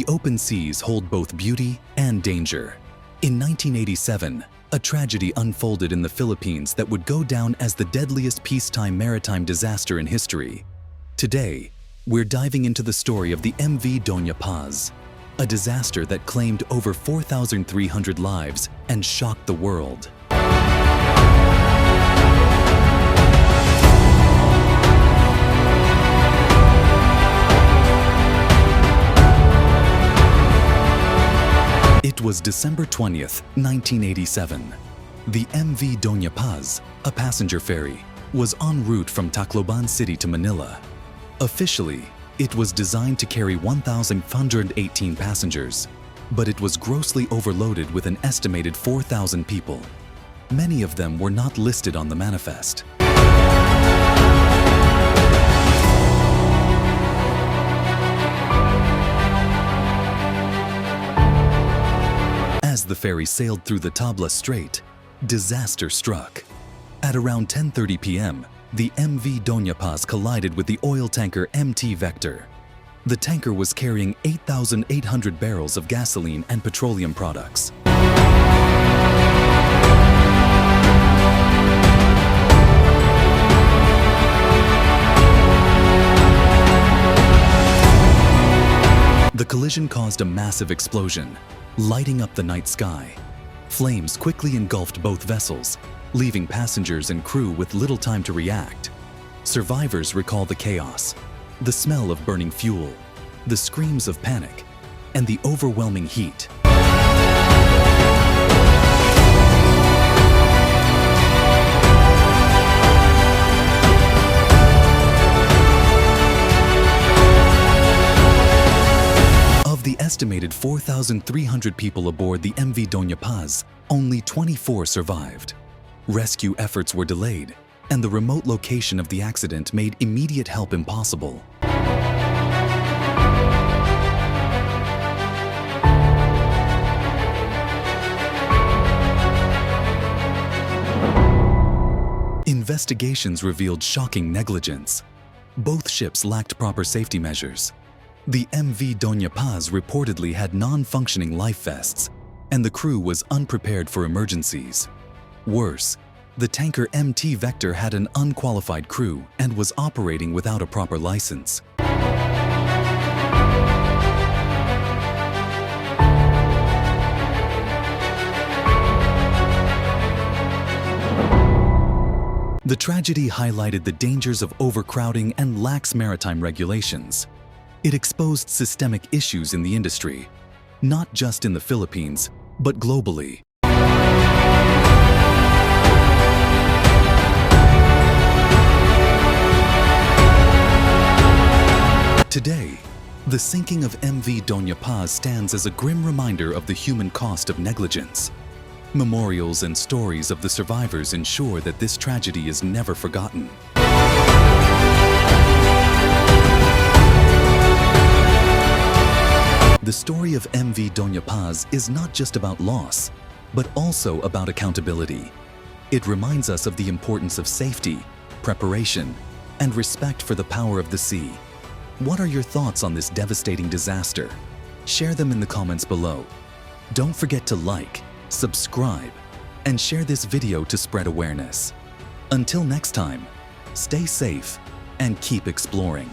The open seas hold both beauty and danger. In 1987, a tragedy unfolded in the Philippines that would go down as the deadliest peacetime maritime disaster in history. Today, we're diving into the story of the MV Doña Paz, a disaster that claimed over 4,300 lives and shocked the world. It was December 20th, 1987. The MV Doña Paz, a passenger ferry, was en route from Tacloban City to Manila. Officially, it was designed to carry 1,518 passengers, but it was grossly overloaded with an estimated 4,000 people. Many of them were not listed on the manifest. As the ferry sailed through the Tabla Strait, disaster struck. At around 10:30 p.m., the MV Doña Paz collided with the oil tanker MT Vector. The tanker was carrying 8,800 barrels of gasoline and petroleum products. The collision caused a massive explosion, lighting up the night sky. Flames quickly engulfed both vessels, leaving passengers and crew with little time to react. Survivors recall the chaos, the smell of burning fuel, the screams of panic, and the overwhelming heat. Of the estimated 4,300 people aboard the MV Doña Paz, only 24 survived. Rescue efforts were delayed, and the remote location of the accident made immediate help impossible. Investigations revealed shocking negligence. Both ships lacked proper safety measures. The MV Doña Paz reportedly had non-functioning life vests, and the crew was unprepared for emergencies. Worse, the tanker MT Vector had an unqualified crew and was operating without a proper license. The tragedy highlighted the dangers of overcrowding and lax maritime regulations. It exposed systemic issues in the industry, not just in the Philippines, but globally. Today, the sinking of MV Doña Paz stands as a grim reminder of the human cost of negligence. Memorials and stories of the survivors ensure that this tragedy is never forgotten. The story of MV Doña Paz is not just about loss, but also about accountability. It reminds us of the importance of safety, preparation, and respect for the power of the sea. What are your thoughts on this devastating disaster? Share them in the comments below. Don't forget to like, subscribe, and share this video to spread awareness. Until next time, stay safe and keep exploring.